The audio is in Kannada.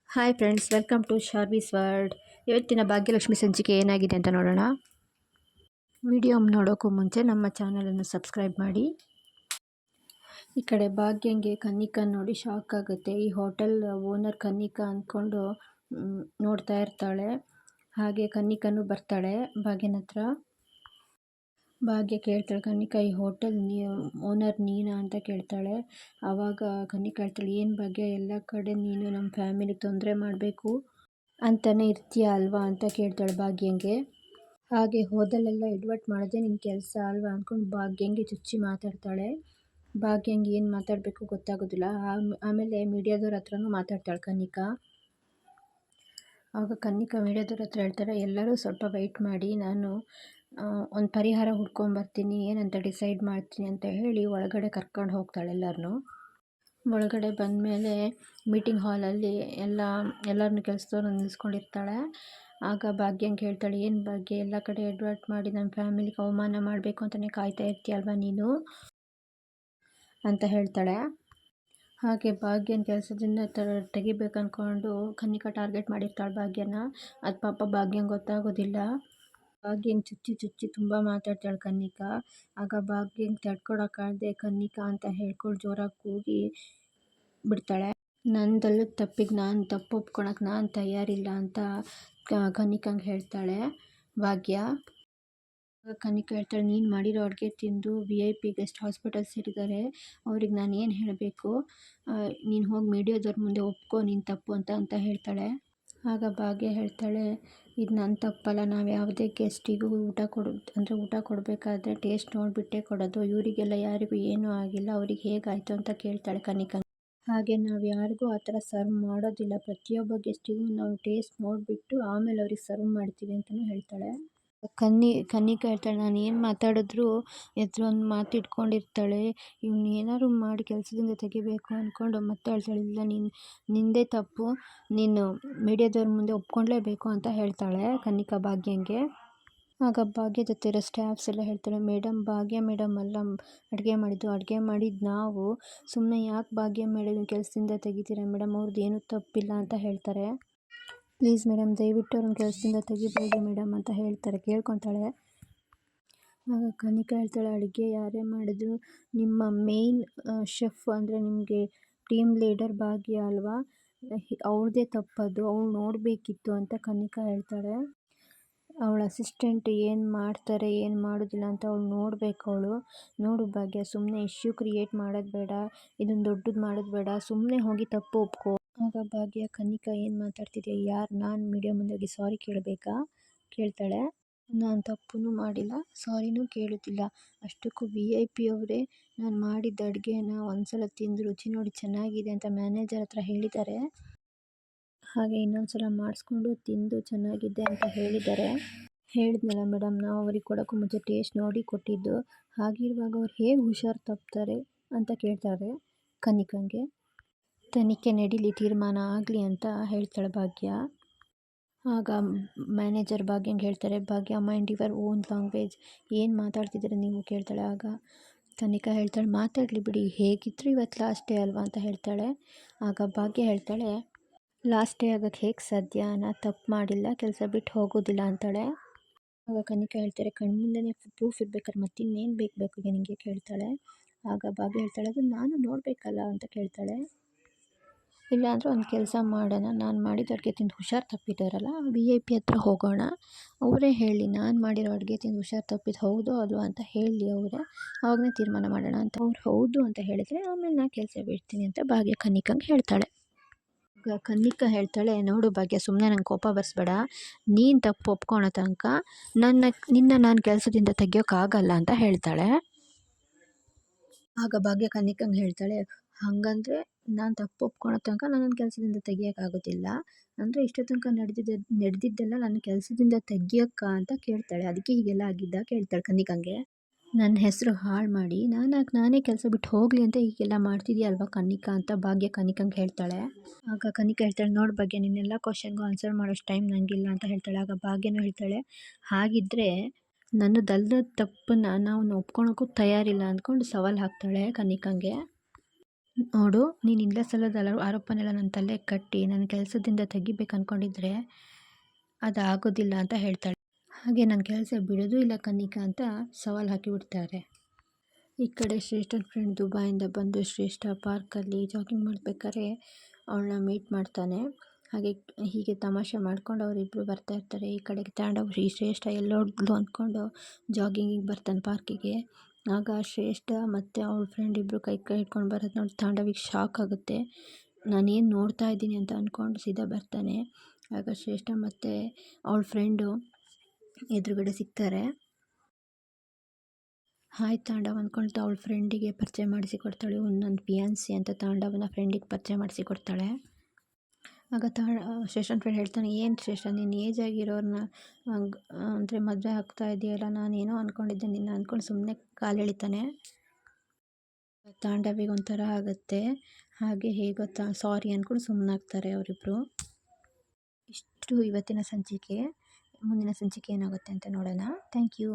Hi friends, welcome to Sharvi's world. ಇವತ್ತಿನ ಭಾಗ್ಯಲಕ್ಷ್ಮಿ ಸಂಚಿಕೆ ಏನಾಗಿದೆ ಅಂತ ನೋಡೋಣ. ವಿಡಿಯೋ ನೋಡೋಕ್ಕೂ ಮುಂಚೆ ನಮ್ಮ ಚಾನಲನ್ನು ಸಬ್ಸ್ಕ್ರೈಬ್ ಮಾಡಿ. ಈ ಕಡೆ ಭಾಗ್ಯಂಗೆ ಕನ್ನಿಕಾ ನೋಡಿ ಶಾಕ್ ಆಗುತ್ತೆ. ಈ ಹೋಟೆಲ್ ಓನರ್ ಕನ್ನಿಕಾ ಅಂದ್ಕೊಂಡು ನೋಡ್ತಾ ಇರ್ತಾಳೆ. ಹಾಗೆ ಕನ್ನಿಕನು ಬರ್ತಾಳೆ ಭಾಗ್ಯನ ಹತ್ರ. ಭಾಗ್ಯ ಕೇಳ್ತಾಳೆ, ಕನ್ನಿಕಾ ಈ ಹೋಟೆಲ್ ಓನರ್ ನೀನಾ ಅಂತ ಕೇಳ್ತಾಳೆ. ಆವಾಗ ಕನ್ನಿಕಾ ಹೇಳ್ತಾಳೆ, ಏನು ಭಾಗ್ಯ ಎಲ್ಲ ಕಡೆ ನೀನು ನಮ್ಮ ಫ್ಯಾಮಿಲಿಗೆ ತೊಂದರೆ ಮಾಡಬೇಕು ಅಂತಲೇ ಇರ್ತೀಯ ಅಲ್ವಾ ಅಂತ ಕೇಳ್ತಾಳೆ ಭಾಗ್ಯಂಗೆ. ಹಾಗೆ ಹೋದಲ್ಲೆಲ್ಲ ಎಡ್ವರ್ಟ್ ಮಾಡೋದೇ ನಿನ್ನ ಕೆಲಸ ಅಲ್ವಾ ಅಂದ್ಕೊಂಡು ಭಾಗ್ಯಂಗೆ ಚುಚ್ಚಿ ಮಾತಾಡ್ತಾಳೆ. ಭಾಗ್ಯಂಗೆ ಏನು ಮಾತಾಡಬೇಕು ಗೊತ್ತಾಗೋದಿಲ್ಲ. ಆಮೇಲೆ ಮೀಡಿಯಾದವ್ರ ಹತ್ರನೂ ಮಾತಾಡ್ತಾಳೆ ಕನ್ನಿಕಾ. ಆವಾಗ ಕನ್ನಿಕಾ ಮೀಡಿಯಾದವ್ರ ಹತ್ರ ಹೇಳ್ತಾರೆ, ಎಲ್ಲರೂ ಸ್ವಲ್ಪ ವೆಯ್ಟ್ ಮಾಡಿ, ನಾನು ಒಂದು ಪರಿಹಾರ ಹುಡ್ಕೊಂಬರ್ತೀನಿ, ಏನಂತ ಡಿಸೈಡ್ ಮಾಡ್ತೀನಿ ಅಂತ ಹೇಳಿ ಒಳಗಡೆ ಕರ್ಕೊಂಡು ಹೋಗ್ತಾಳೆ ಎಲ್ಲರನ್ನೂ. ಒಳಗಡೆ ಬಂದಮೇಲೆ ಮೀಟಿಂಗ್ ಹಾಲಲ್ಲಿ ಎಲ್ಲರನ್ನೂ ಕೆಲಸದವ್ರನ್ನ ನಿಲ್ಲಿಸ್ಕೊಂಡಿರ್ತಾಳೆ. ಆಗ ಭಾಗ್ಯಂಗೆ ಹೇಳ್ತಾಳೆ, ಏನು ಭಾಗ್ಯ ಎಲ್ಲ ಕಡೆ ಎಡ್ವರ್ಟ್ ಮಾಡಿ ನಮ್ಮ ಫ್ಯಾಮಿಲಿಗೆ ಅವಮಾನ ಮಾಡಬೇಕು ಅಂತಲೇ ಕಾಯ್ತಾ ಇರ್ತೀಯಲ್ವ ನೀನು ಅಂತ ಹೇಳ್ತಾಳೆ. ಹಾಗೆ ಭಾಗ್ಯನ ಕೆಲಸದಿಂದ ತೆಗಿಬೇಕು ಅಂದ್ಕೊಂಡು ಕನ್ನಿಕಾ ಟಾರ್ಗೆಟ್ ಮಾಡಿರ್ತಾಳೆ ಭಾಗ್ಯನ. ಅದು ಪಾಪ ಭಾಗ್ಯಂಗೆ ಗೊತ್ತಾಗೋದಿಲ್ಲ. ಭಾಗ್ಯಂಗೆ ಚುಚ್ಚಿ ತುಂಬ ಮಾತಾಡ್ತಾಳೆ ಕನ್ನಿಕಾ. ಆಗ ಭಾಗ್ಯಂಗೆ ತಡ್ಕೊಳಕ್ಕಾಗದೆ ಕನ್ನಿಕಾ ಅಂತ ಹೇಳ್ಕೊಂಡು ಜೋರಾಗಿ ಕೂಗಿ ಬಿಡ್ತಾಳೆ. ನಂದಲ್ಲೂ ತಪ್ಪಿಗೆ ನಾನು ತಪ್ಪು ಒಪ್ಕೊಳಕ್ಕೆ ನಾನು ತಯಾರಿಲ್ಲ ಅಂತ ಕನ್ನಿಕಾಂಗೆ ಹೇಳ್ತಾಳೆ ಭಾಗ್ಯ. ಕನ್ನಿಕಾ ಹೇಳ್ತಾಳೆ, ನೀನು ಮಾಡಿರೋ ಅಡುಗೆ ತಿಂದು VIP ಗೆಸ್ಟ್ ಹಾಸ್ಪಿಟಲ್ ಸೇರಿದ್ದಾರೆ, ಅವ್ರಿಗೆ ನಾನು ಏನು ಹೇಳಬೇಕು, ನೀನು ಹೋಗಿ ಮೀಡಿಯಾದವ್ರ ಮುಂದೆ ಒಪ್ಕೊ ನೀನು ತಪ್ಪು ಅಂತ ಹೇಳ್ತಾಳೆ. ಆಗ ಭಾಗ್ಯ ಹೇಳ್ತಾಳೆ, ಇದು ನನ್ನ ತಪ್ಪಲ್ಲ, ನಾವು ಯಾವುದೇ ಗೆಸ್ಟಿಗೂ ಊಟ ಕೊಡಬೇಕಾದ್ರೆ ಟೇಸ್ಟ್ ನೋಡಿಬಿಟ್ಟೇ ಕೊಡೋದು, ಇವರಿಗೆಲ್ಲ ಯಾರಿಗೂ ಏನೂ ಆಗಿಲ್ಲ, ಅವ್ರಿಗೆ ಹೇಗಾಯಿತು ಅಂತ ಕೇಳ್ತಾಳೆ ಕನ್ನಿಕಾ. ಹಾಗೆ ನಾವು ಯಾರಿಗೂ ಆ ಥರ ಸರ್ವ್ ಮಾಡೋದಿಲ್ಲ, ಪ್ರತಿಯೊಬ್ಬ ಗೆಸ್ಟಿಗೂ ನಾವು ಟೇಸ್ಟ್ ನೋಡಿಬಿಟ್ಟು ಆಮೇಲೆ ಅವ್ರಿಗೆ ಸರ್ವ್ ಮಾಡ್ತೀವಿ ಅಂತಲೂ ಹೇಳ್ತಾಳೆ. ಕನ್ನಿಕಾ ಹೇಳ್ತಾಳೆ, ನಾನು ಏನು ಮಾತಾಡಿದ್ರು ಎದುರೊಂದು ಮಾತು ಇಟ್ಕೊಂಡಿರ್ತಾಳೆ, ಇವ್ನು ಏನಾದ್ರು ಮಾಡಿ ಕೆಲಸದಿಂದ ತೆಗಿಬೇಕು ಅಂದ್ಕೊಂಡು ಮತ್ತೆ ಹೇಳ್ತಾಳೆ, ಇಲ್ಲ ನಿಂದೇ ತಪ್ಪು, ನೀನು ಮೀಡಿಯಾದವ್ರ ಮುಂದೆ ಒಪ್ಕೊಳ್ಲೇಬೇಕು ಅಂತ ಹೇಳ್ತಾಳೆ ಕನ್ನಿಕಾ ಭಾಗ್ಯಂಗೆ. ಆಗ ಭಾಗ್ಯ ಜೊತೆ ಇರೋ ಸ್ಟಾಫ್ಸ್ ಎಲ್ಲ ಹೇಳ್ತಾಳೆ, ಮೇಡಮ್ ಭಾಗ್ಯ ಮೇಡಮ್ ಅಲ್ಲ ಅಡುಗೆ ಮಾಡಿದ್ದು ನಾವು, ಸುಮ್ಮನೆ ಯಾಕೆ ಭಾಗ್ಯ ಮೇಡಮ್ ಕೆಲಸದಿಂದ ತೆಗಿತೀರಾ ಮೇಡಮ್, ಅವ್ರದ್ದು ಏನೂ ತಪ್ಪಿಲ್ಲ ಅಂತ ಹೇಳ್ತಾರೆ. ಪ್ಲೀಸ್ ಮೇಡಮ್ ದಯವಿಟ್ಟು ಅವ್ರನ್ನ ಕೆಲಸದಿಂದ ತೆಗಿಬೇಡಿ ಮೇಡಮ್ ಅಂತ ಕೇಳ್ಕೊತಾಳೆ. ಆಗ ಕನ್ನಿಕಾ ಹೇಳ್ತಾಳೆ, ಅಡುಗೆ ಯಾರೇ ಮಾಡಿದ್ರು ನಿಮ್ಮ ಮೇಯ್ನ್ ಶೆಫ್ ಅಂದರೆ ನಿಮಗೆ ಟೀಮ್ ಲೀಡರ್ ಭಾಗ್ಯ ಅಲ್ವಾ, ಅವ್ರದ್ದೇ ತಪ್ಪದು, ಅವ್ಳು ನೋಡಬೇಕಿತ್ತು ಅಂತ ಕನ್ನಿಕಾ ಹೇಳ್ತಾಳೆ. ಅವಳ ಅಸಿಸ್ಟೆಂಟ್ ಏನು ಮಾಡ್ತಾರೆ ಏನು ಮಾಡೋದಿಲ್ಲ ಅಂತ ಅವಳು ನೋಡಬೇಕು. ನೋಡು ಭಾಗ್ಯ, ಸುಮ್ಮನೆ ಇಶ್ಯೂ ಕ್ರಿಯೇಟ್ ಮಾಡೋದು ಬೇಡ, ಇದನ್ನು ದೊಡ್ಡದು ಮಾಡೋದು ಬೇಡ, ಸುಮ್ಮನೆ ಹೋಗಿ ತಪ್ಪು ಒಪ್ಕೋ. ಆಗ ಭಾಗ್ಯ, ಕನ್ನಿಕಾ ಏನು ಮಾತಾಡ್ತಿದ್ಯಾ, ನಾನು ಮೀಡಿಯಾ ಮುಂದೆ ಹೋಗಿ ಸಾರಿ ಕೇಳ್ತಾಳೆ. ನಾನು ತಪ್ಪೂ ಮಾಡಿಲ್ಲ, ಸಾರಿನೂ ಕೇಳೋದಿಲ್ಲ, ಅಷ್ಟಕ್ಕೂ VIP ಅವರೇ ನಾನು ಮಾಡಿದ್ದ ಅಡುಗೆನ ಒಂದ್ಸಲ ತಿಂದು ರುಚಿ ನೋಡಿ ಚೆನ್ನಾಗಿದೆ ಅಂತ ಮ್ಯಾನೇಜರ್ ಹತ್ರ ಹೇಳಿದ್ದಾರೆ. ಹಾಗೆ ಇನ್ನೊಂದು ಸಲ ಮಾಡಿಸ್ಕೊಂಡು ತಿಂದು ಚೆನ್ನಾಗಿದೆ ಅಂತ ಹೇಳಿದ್ನಲ್ಲ ಮೇಡಮ್, ನಾವು ಅವ್ರಿಗೆ ಕೊಡೋಕ್ಕೂ ಮುಂಚೆ ಟೇಸ್ಟ್ ನೋಡಿ ಕೊಟ್ಟಿದ್ದು, ಹಾಗಿರುವಾಗ ಅವ್ರು ಹೇಗೆ ಹುಷಾರು ತಪ್ತಾರೆ ಅಂತ ಕೇಳ್ತಾರೆ ಕನ್ನಿಕಾಂಗೆ. ತನಿಖೆ ನಡೀಲಿ, ತೀರ್ಮಾನ ಆಗಲಿ ಅಂತ ಹೇಳ್ತಾಳೆ ಭಾಗ್ಯ. ಆಗ ಮ್ಯಾನೇಜರ್ ಭಾಗ್ಯಂಗೆ ಹೇಳ್ತಾರೆ, ಭಾಗ್ಯ ಮೈಂಡ್ ಯುವರ್ ಓನ್ ಲ್ಯಾಂಗ್ವೇಜ್, ಏನು ಮಾತಾಡ್ತಿದ್ದೀರ ನೀವು ಕೇಳ್ತಾಳೆ. ಆಗ ಕನ್ನಿಕಾ ಹೇಳ್ತಾಳೆ, ಮಾತಾಡಲಿ ಬಿಡಿ, ಹೇಗಿದ್ರು ಇವತ್ತು ಲಾಸ್ಟ್ ಡೇ ಅಲ್ವಾ ಅಂತ ಹೇಳ್ತಾಳೆ. ಆಗ ಭಾಗ್ಯ ಹೇಳ್ತಾಳೆ, ಲಾಸ್ಟ್ ಡೇ ಆಗೋಕ್ಕೆ ಹೇಗೆ ಸಾಧ್ಯ, ನಾನು ತಪ್ಪು ಮಾಡಿಲ್ಲ, ಕೆಲಸ ಬಿಟ್ಟು ಹೋಗೋದಿಲ್ಲ ಅಂತಾಳೆ. ಆಗ ಕನ್ನಿಕಾ ಹೇಳ್ತಾರೆ, ಕಣ್ಮುಂದೆನೇ ಪ್ರೂಫ್ ಇರ್ಬೇಕಾದ್ರೆ ಮತ್ತಿನ್ನೇನು ಬೇಕು ನಿನಗೆ ಕೇಳ್ತಾಳೆ. ಆಗ ಭಾಗ್ಯ ಹೇಳ್ತಾಳೆ, ಅದು ನಾನು ನೋಡಬೇಕಲ್ಲ ಅಂತ ಕೇಳ್ತಾಳೆ. ಇಲ್ಲಾಂದರೆ ಒಂದು ಕೆಲಸ ಮಾಡೋಣ, ನಾನು ಮಾಡಿದ ಅಡುಗೆ ತಿಂದು ಹುಷಾರು ತಪ್ಪಿದ್ದಾರಲ್ಲ VIP ಹತ್ರ ಹೋಗೋಣ, ಅವರೇ ಹೇಳಿ ನಾನು ಮಾಡಿರೋ ಅಡುಗೆ ತಿಂದು ಹುಷಾರು ತಪ್ಪಿದ್ದು ಹೌದೋ ಅಲ್ವಾ ಅಂತ ಹೇಳಿ ಅವರೇ, ಆವಾಗಲೇ ತೀರ್ಮಾನ ಮಾಡೋಣ ಅಂತ. ಅವ್ರು ಹೌದು ಅಂತ ಹೇಳಿದರೆ ಆಮೇಲೆ ನಾನು ಕೆಲಸ ಬಿಡ್ತೀನಿ ಅಂತ ಭಾಗ್ಯ ಕನ್ನಿಕಾಂಗೆ ಹೇಳ್ತಾಳೆ. ಆಗ ಕನ್ನಿಕಾ ಹೇಳ್ತಾಳೆ, ನೋಡು ಭಾಗ್ಯ, ಸುಮ್ಮನೆ ನಂಗೆ ಕೋಪ ಬರ್ಸ್ಬೇಡ, ನೀನು ತಪ್ಪು ಒಪ್ಕೊಳೋ ತನಕ ನಿನ್ನ ನಾನು ಕೆಲಸದಿಂದ ತೆಗಿಯೋಕ್ಕಾಗಲ್ಲ ಅಂತ ಹೇಳ್ತಾಳೆ. ಆಗ ಭಾಗ್ಯ ಕನ್ನಿಕಾಂಗೆ ಹೇಳ್ತಾಳೆ, ಹಾಗಂದರೆ ನಾನು ತಪ್ಪು ಒಪ್ಕೊಳೋ ತನಕ ನನ್ನ ಕೆಲಸದಿಂದ ತೆಗಿಯೋಕ್ಕಾಗೋದಿಲ್ಲ ಅಂದರೆ ಇಷ್ಟೋ ತನಕ ನಡೆದಿದ್ದೆಲ್ಲ ನನ್ನ ಕೆಲಸದಿಂದ ತೆಗಿಯೋಕ್ಕ ಅಂತ ಕೇಳ್ತಾಳೆ. ಅದಕ್ಕೆ ಹೀಗೆಲ್ಲ ಆಗಿದ್ದ ಕೇಳ್ತಾಳೆ ಕನ್ನಿಕಾಂಗೆ. ನನ್ನ ಹೆಸರು ಹಾಳು ಮಾಡಿ ನಾನೇ ಕೆಲಸ ಬಿಟ್ಟು ಹೋಗಲಿ ಅಂತ ಹೀಗೆಲ್ಲ ಮಾಡ್ತಿದ್ಯಲ್ವ ಕನ್ನಿಕಾ ಅಂತ ಭಾಗ್ಯ ಕನ್ನಿಕಾಂಗೆ ಹೇಳ್ತಾಳೆ. ಆಗ ಕನ್ನಿಕಾ ಹೇಳ್ತಾಳೆ, ನೋಡಿ ಭಾಗ್ಯ, ನಿನ್ನೆಲ್ಲ ಕ್ವಶನ್ಗೂ ಆನ್ಸರ್ ಮಾಡೋಷ್ಟು ಟೈಮ್ ನನಗಿಲ್ಲ ಅಂತ ಹೇಳ್ತಾಳೆ. ಆಗ ಭಾಗ್ಯನೂ ಹೇಳ್ತಾಳೆ, ಹಾಗಿದ್ದರೆ ನನ್ನದಲ್ಲದ ತಪ್ಪನ್ನು ನಾವು ಒಪ್ಕೊಳಕ್ಕೂ ತಯಾರಿಲ್ಲ ಅಂದ್ಕೊಂಡು ಸವಾಲು ಹಾಕ್ತಾಳೆ ಕನ್ನಿಕಾಂಗೆ. ನೋಡು, ನೀನು ಇಲ್ಲ ಸಲ್ಲದ ಆರೋಪನೆಲ್ಲ ನನ್ನ ತಲೆಗೆ ಕಟ್ಟಿ ನನ್ನ ಕೆಲಸದಿಂದ ತೆಗಿಬೇಕು ಅಂದ್ಕೊಂಡಿದ್ರೆ ಅದಾಗೋದಿಲ್ಲ ಅಂತ ಹೇಳ್ತಾಳೆ. ಹಾಗೆ ನನ್ನ ಕೆಲಸ ಬಿಡೋದು ಇಲ್ಲ ಕನ್ನಿಕಾ ಅಂತ ಸವಾಲು ಹಾಕಿಬಿಡ್ತಾರೆ. ಈ ಕಡೆ ಶ್ರೇಷ್ಠನ ಫ್ರೆಂಡ್ ದುಬೈಯಿಂದ ಬಂದು ಶ್ರೇಷ್ಠ ಪಾರ್ಕಲ್ಲಿ ಜಾಗಿಂಗ್ ಮಾಡಬೇಕಾದ್ರೆ ಅವಳನ್ನ ಮೀಟ್ ಮಾಡ್ತಾನೆ. ಹೀಗೆ ತಮಾಷೆ ಮಾಡ್ಕೊಂಡು ಅವರಿಬ್ಬರು ಬರ್ತಾ ಇರ್ತಾರೆ. ಈ ಕಡೆಗೆ ತಾಂಡವ್ ಈ ಶ್ರೇಷ್ಠ ಎಲ್ಲೋದ್ಲು ಅಂದ್ಕೊಂಡು ಜಾಗಿಂಗಿಗೆ ಬರ್ತಾನೆ ಪಾರ್ಕಿಗೆ. ಆಗ ಶ್ರೇಷ್ಠ ಮತ್ತು ಅವಳ ಫ್ರೆಂಡ್ ಇಬ್ಬರು ಕೈ ಹಿಡ್ಕೊಂಡು ಬರೋದು ನೋಡಿ ತಾಂಡವಿಗೆ ಶಾಕ್ ಆಗುತ್ತೆ. ನಾನೇನು ನೋಡ್ತಾ ಇದ್ದೀನಿ ಅಂತ ಅಂದ್ಕೊಂಡು ಸೀದಾ ಬರ್ತಾನೆ. ಆಗ ಶ್ರೇಷ್ಠ ಮತ್ತು ಅವಳ ಫ್ರೆಂಡು ಎದುರುಗಡೆ ಸಿಗ್ತಾರೆ. ಹಾಯ್ ತಾಂಡವ್ ಅಂದ್ಕೊಳ್ತಾ ಅವಳ ಫ್ರೆಂಡಿಗೆ ಪರಿಚಯ ಮಾಡಿಸಿಕೊಡ್ತಾಳೆ. ನನ್ನ ಫಿಯಾನ್ಸಿ ಅಂತ ತಾಂಡವನ ಫ್ರೆಂಡಿಗೆ ಪರಿಚಯ ಮಾಡಿಸಿಕೊಡ್ತಾಳೆ. ಆಗ ಶ್ರೇಷ್ಠನ ಫ್ರೆಂಡ್ ಹೇಳ್ತಾನೆ, ಏನು ಶ್ರೇಷ್ಠ ನೀನು ಏಜ್ ಆಗಿರೋರನ್ನ ಅಂದರೆ ಮದುವೆ ಆಗ್ತಾ ಇದೆಯಲ್ಲ, ನಾನೇನೋ ಅಂದ್ಕೊಂಡಿದ್ದೆ ನಿನ್ನ ಅಂದ್ಕೊಂಡು ಸುಮ್ಮನೆ ಕಾಲು ಎಳಿತಾನೆ. ತಾಂಡವಿಗೆ ಒಂಥರ ಆಗುತ್ತೆ. ಹಾಗೆ ಹೇಗೋ ಸಾರಿ ಅಂದ್ಕೊಂಡು ಸುಮ್ಮನಾಗ್ತಾರೆ ಅವರಿಬ್ಬರು. ಇಷ್ಟು ಇವತ್ತಿನ ಸಂಚಿಕೆ. ಮುಂದಿನ ಸಂಚಿಕೆ ಏನಾಗುತ್ತೆ ಅಂತ ನೋಡೋಣ. Thank you.